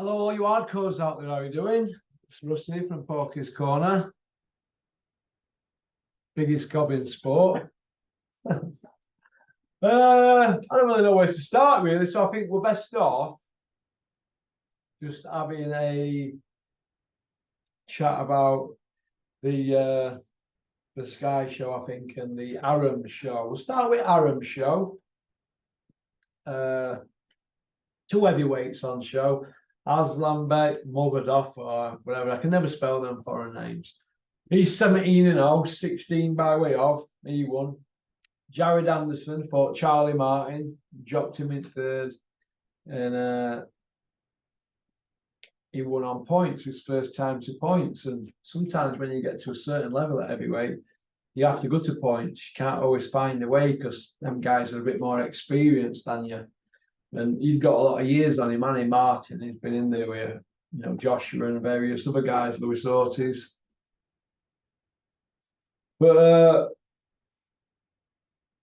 Hello, all you hardcores out there. How you doing? It's Rusty from Porky's Corner. Biggest gob in sport. I don't really know where to start, really. So I think we're best off just having a chat about the Sky show, I think, and the Aram show. We'll start with Aram show. Two heavyweights on show. Aslanbek Mobadov, or whatever. I can never spell them foreign names. He's 17-0, 16 by way of. He won. Jared Anderson fought Charlie Martin, dropped him in third, and he won on points, his first time to points. And sometimes when you get to a certain level at heavyweight, you have to go to points. You can't always find a way because them guys are a bit more experienced than you. And he's got a lot of years on him, Manny Martin. He's been in there with, Joshua and various other guys, Lewis Ortiz. But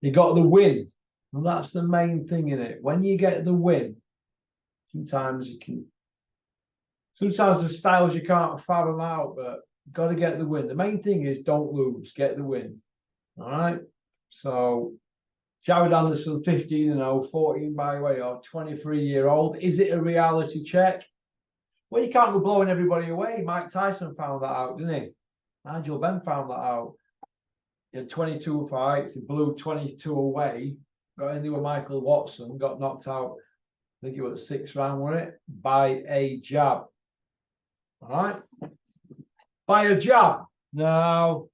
he got the win. And that's the main thing in it. When you get the win, sometimes the styles you can't fathom out, but you've got to get the win. The main thing is don't lose, get the win. All right. So Jared Anderson, 15-0, 14 by way of, 23-year-old. Is it a reality check? Well, you can't go blowing everybody away. Mike Tyson found that out, didn't he? Nigel Benn found that out. He had 22 fights. He blew 22 away. Got in there with Michael Watson. Got knocked out. I think he was the 6th round, wasn't it? By a jab. All right? By a jab. Now,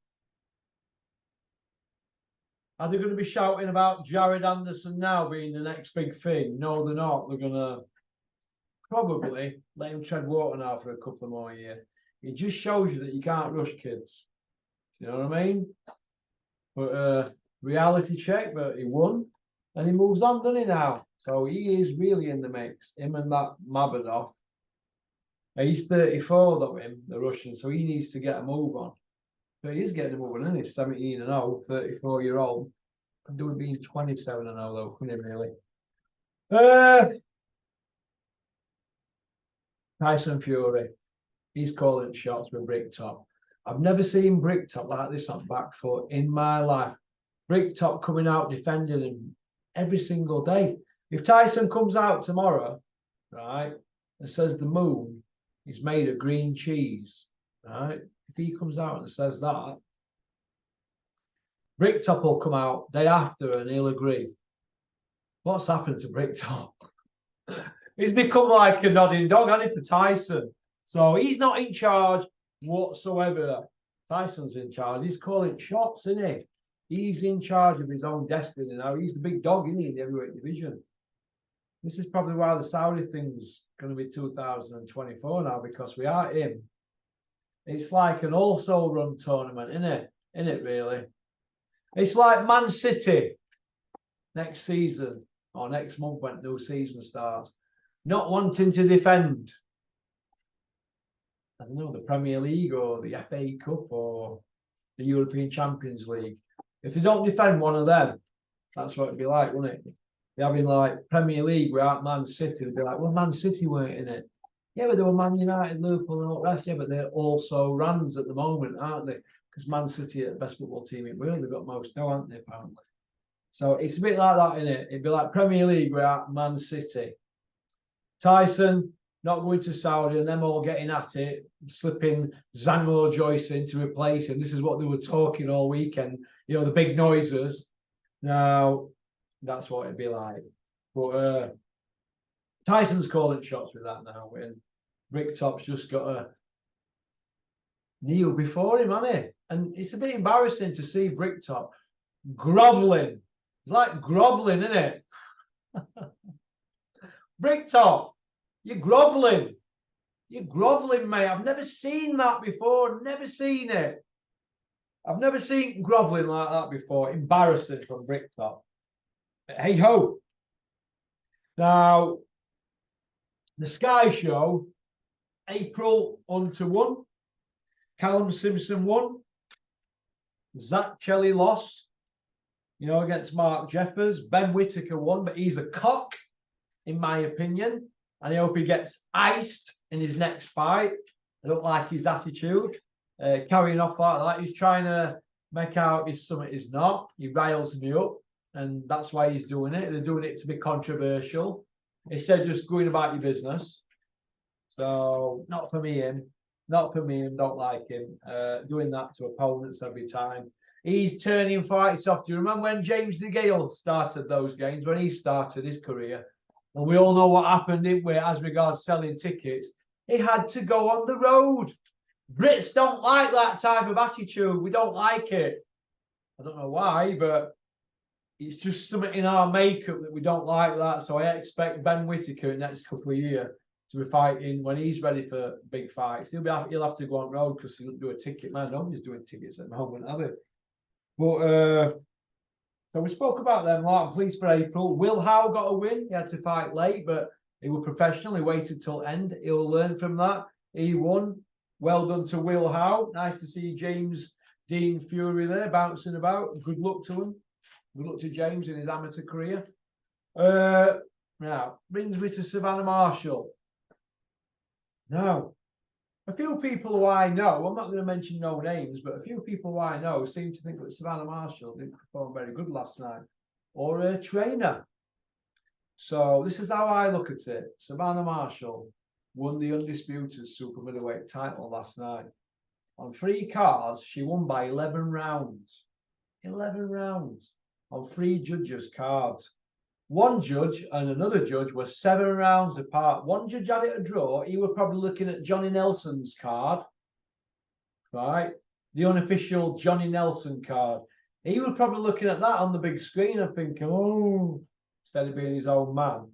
are they going to be shouting about Jared Anderson now being the next big thing? No, they're not. They're going to probably let him tread water now for a couple more years. It just shows you that you can't rush kids. You know what I mean? But reality check, but he won. And he moves on, doesn't he, now? So he is really in the mix. Him and that Mabadov. He's 34, though, the Russian, so he needs to get a move on. But he is getting a move on, isn't he? 17-0, 34-year-old. Could do it being 27-0, though, couldn't he, really? Tyson Fury. He's calling shots with Bricktop. I've never seen Bricktop like this on back foot in my life. Bricktop coming out defending him every single day. If Tyson comes out tomorrow, right, and says the moon is made of green cheese, right? If he comes out and says that, Bricktop will come out day after and he'll agree. What's happened to Bricktop? He's become like a nodding dog, hasn't he, for Tyson? So he's not in charge whatsoever. Tyson's in charge. He's calling shots, isn't he? He's in charge of his own destiny now. He's the big dog, isn't he, in the heavyweight division? This is probably why the Saudi thing's going to be 2024 now, because we are him. It's like an also run tournament, isn't it? Isn't it, really? It's like Man City next season or next month when new season starts, not wanting to defend, I don't know, the Premier League or the FA Cup or the European Champions League. If they don't defend one of them, that's what it'd be like, wouldn't it? They're having like Premier League without Man City. They'd be like, well, Man City weren't in it. Yeah, but they were Man United, Liverpool, and all the rest. Yeah, but they're also Rams at the moment, aren't they? Because Man City are the best football team in the world. They've got most now, aren't they, apparently? So it's a bit like that, isn't it? It'd be like Premier League without Man City. Tyson not going to Saudi and them all getting at it, slipping Zango Joyce in to replace him. This is what they were talking all weekend. The big noises. Now, that's what it'd be like. But Tyson's calling shots with that now. And Bricktop's just got to kneel before him, hasn't he? And it's a bit embarrassing to see Bricktop groveling. It's like groveling, isn't it? Bricktop, you're groveling. You're groveling, mate. I've never seen that before. Never seen it. I've never seen groveling like that before. Embarrassing from Bricktop. Hey ho. Now, the Sky Show, April Hunter won. Callum Simpson won. Zach Chelly lost, against Mark Jeffers. Ben Whittaker won, but he's a cock, in my opinion. and I hope he gets iced in his next fight. I don't like his attitude, carrying off like that. He's trying to make out he's something he's not. He riles me up, and that's why he's doing it. They're doing it to be controversial instead of just going about your business. So not for me, him. Not for me, him. Don't like him. Doing that to opponents every time. He's turning fights off. Do you remember when James DeGale started those games, when he started his career? And we all know what happened, didn't we, as regards selling tickets? He had to go on the road. Brits don't like that type of attitude. We don't like it. I don't know why, but it's just something in our makeup that we don't like that. So I expect Ben Whittaker in the next couple of years to be fighting when he's ready for big fights. He'll have to go on road because he'll do a ticket. Man, nobody's doing tickets at the moment, are they? But so we spoke about them. I'm pleased for April. Will Howe got a win. He had to fight late, but he was professional. He waited till end. He'll learn from that. He won. Well done to Will Howe. Nice to see James Dean Fury there bouncing about. Good luck to him. Good luck to James in his amateur career. Now, brings me to Savannah Marshall. Now, a few people who I know, I'm not going to mention no names, but a few people who I know seem to think that Savannah Marshall didn't perform very good last night, or her trainer. So this is how I look at it. Savannah Marshall won the undisputed super middleweight title last night. On 3 cards, she won by 11 rounds. 11 rounds on 3 judges' cards. One judge and another judge were 7 rounds apart. One judge had it a draw. He was probably looking at Johnny Nelson's card, right? The unofficial Johnny Nelson card. He was probably looking at that on the big screen and thinking, oh, instead of being his own man.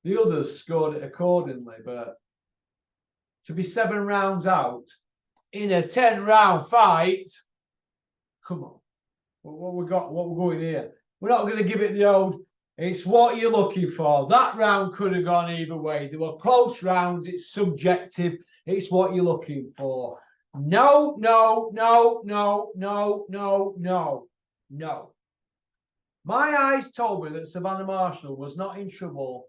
The others scored it accordingly, but to be 7 rounds out in a 10-round fight, come on. What we're going here? We're not going to give it the old, it's what you're looking for. That round could have gone either way. There were close rounds. It's subjective. It's what you're looking for. No, no, no, no, no, no, no, no. My eyes told me that Savannah Marshall was not in trouble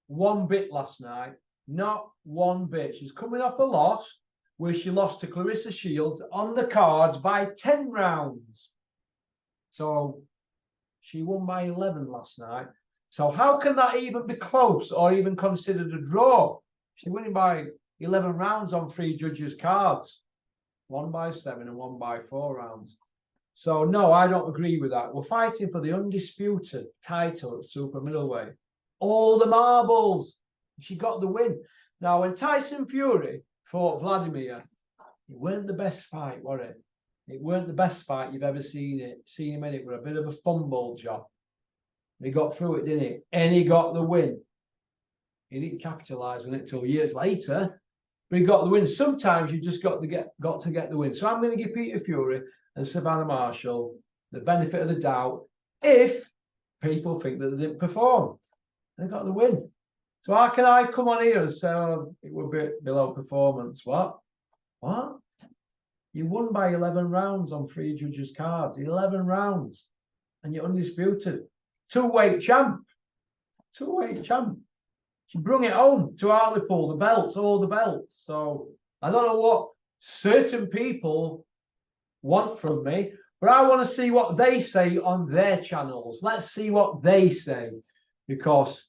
one bit last night. Not one bit. She's coming off a loss where she lost to Clarissa Shields on the cards by 10 rounds. So she won by 11 last night. So how can that even be close or even considered a draw? She's winning by 11 rounds on 3 judges' cards. 1 by 7 and 1 by 4 rounds. So no, I don't agree with that. We're fighting for the undisputed title at super middleweight. All the marbles. She got the win. Now, when Tyson Fury fought Vladimir, it weren't the best fight, was it? It weren't the best fight you've ever seen him in. It was a bit of a fumble job. He got through it, didn't he? And he got the win. He didn't capitalise on it till years later, but he got the win. Sometimes you just got to get the win. So I'm going to give Peter Fury and Savannah Marshall the benefit of the doubt if people think that they didn't perform. They got the win. So how can I come on here and say, oh, it would be below performance? What? You won by 11 rounds on 3 judges' cards. 11 rounds. And you're undisputed. 2-weight champ. 2-weight champ. She brung it home to Hartlepool, the belts, all the belts. So I don't know what certain people want from me, but I want to see what they say on their channels. Let's see what they say, because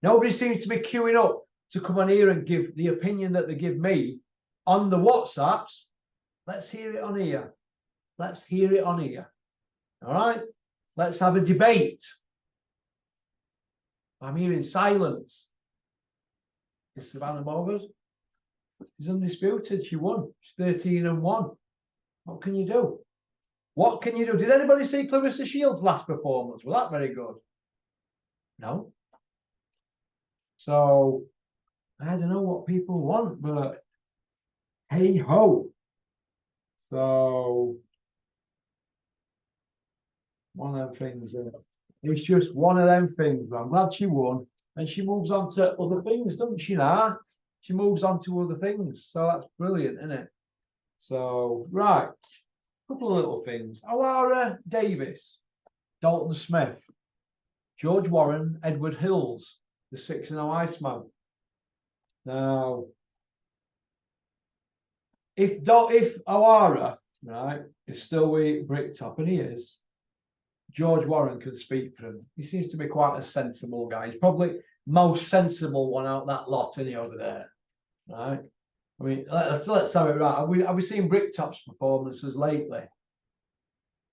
nobody seems to be queuing up to come on here and give the opinion that they give me on the WhatsApps. Let's hear it on here. Let's hear it on here. All right? Let's have a debate. I'm hearing silence. Is Savannah Morgan? She's undisputed. She won. She's 13-1. What can you do? What can you do? Did anybody see Clarissa Shields' last performance? Was that very good? No. So, I don't know what people want, but hey ho. So, one of them things. It's just one of them things. I'm glad she won. And she moves on to other things, doesn't she now? She moves on to other things. So that's brilliant, isn't it? So, right. A couple of little things. Alara Davis, Dalton Smith, George Warren, Edward Hills, the 6-0 Iceman. Now, if O'Hara, right, is still with Bricktop, and he is, George Warren can speak for him. He seems to be quite a sensible guy. He's probably most sensible one out that lot, isn't he, over there? Right. I mean, let's have it right. Have we seen Bricktop's performances lately?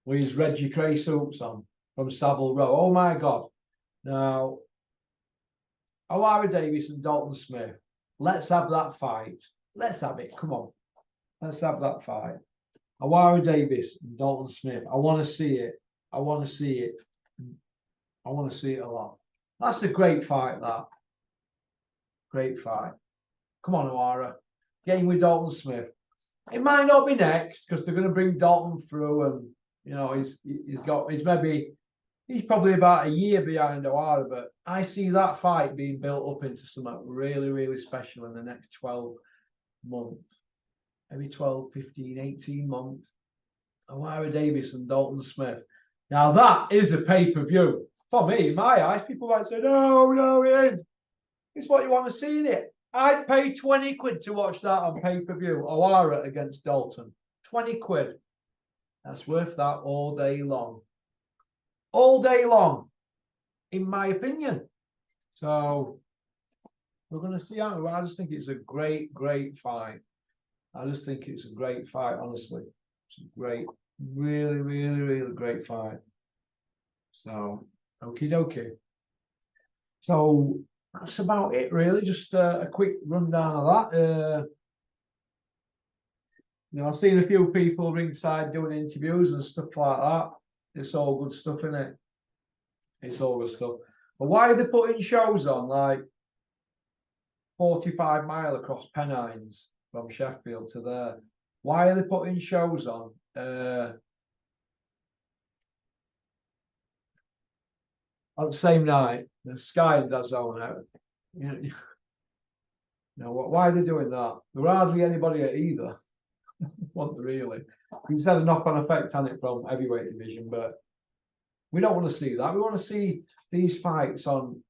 With his Reggie Cray suits on from Savile Row. Oh my God. Now, O'Hara Davies and Dalton Smith. Let's have that fight. Let's have it. Come on. Let's have that fight. O'Hara Davies and Dalton Smith. I want to see it. I want to see it. I want to see it a lot. That's a great fight, that. Great fight. Come on, O'Hara. Game with Dalton Smith. It might not be next because they're going to bring Dalton through, and you know he's probably about a year behind O'Hara, but I see that fight being built up into something really, really special in the next 12 months. Maybe 12, 15, 18 months. O'Hara Davies and Dalton Smith. Now that is a pay-per-view. For me, in my eyes, people might say, no, it ain't. It's what you want to see in it. I'd pay 20 quid to watch that on pay-per-view. O'Hara against Dalton. 20 quid. That's worth that all day long. All day long, in my opinion. So we're going to see how. I just think it's a great, great fight. I just think it's a great fight, honestly. It's a great, really, really, really great fight. So, okie dokie. So that's about it, really. Just a quick rundown of that. I've seen a few people ringside doing interviews and stuff like that. It's all good stuff, isn't it? It's all good stuff. But why are they putting shows on like 45 mile across Pennines from Sheffield to there? Why are they putting shows on? On the same night, the Sky and DAZN out. Why are they doing that? There hardly anybody at either. Want really? It's had a knock-on effect on it from heavyweight division, but we don't want to see that. We want to see these fights on,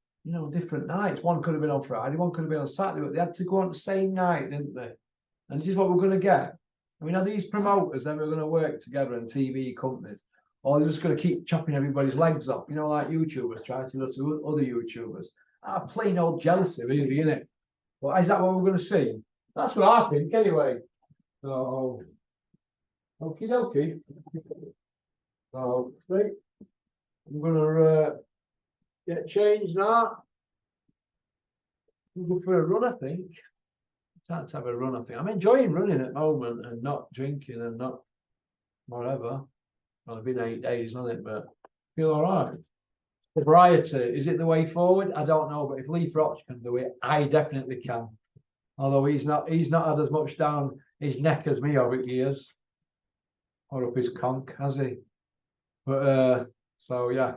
different nights. One could have been on Friday, one could have been on Saturday, but they had to go on the same night, didn't they? And this is what we're going to get. I mean, are these promoters ever going to work together and TV companies? Or they're just going to keep chopping everybody's legs off, like YouTubers trying to listen to other YouTubers. Plain old jealousy, really, isn't it? Well, is that what we're going to see? That's what I think, anyway. So, okie dokie. So, right. I'm going to get changed now. We'll go for a run, I think. It's time to have a run, I think. I'm enjoying running at the moment and not drinking and not whatever. Well, it's been 8 days, hasn't it? But I feel all right. Variety, is it the way forward? I don't know, but if Lee Froch can do it, I definitely can. Although he's not had as much down his neck as me over the years, or up his conch, has he? But so yeah.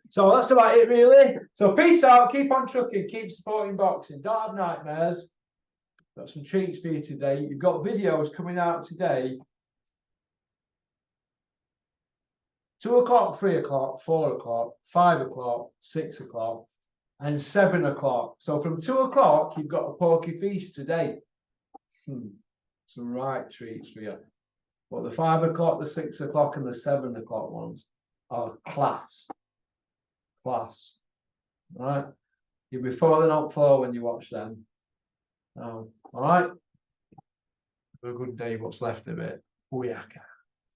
So that's about it, really. So peace out, keep on trucking, keep supporting boxing. Don't have nightmares. Got some treats for you today. You've got videos coming out today. 2 o'clock, 3 o'clock, 4 o'clock, 5 o'clock, 6 o'clock, and 7 o'clock. So from 2 o'clock, you've got a porky feast today. Some right treats for you. But the 5 o'clock, the 6 o'clock, and the 7 o'clock ones are class. Class. Right? You'll be falling on the floor when you watch them. All right. Have a good day, what's left of it. Booyaka.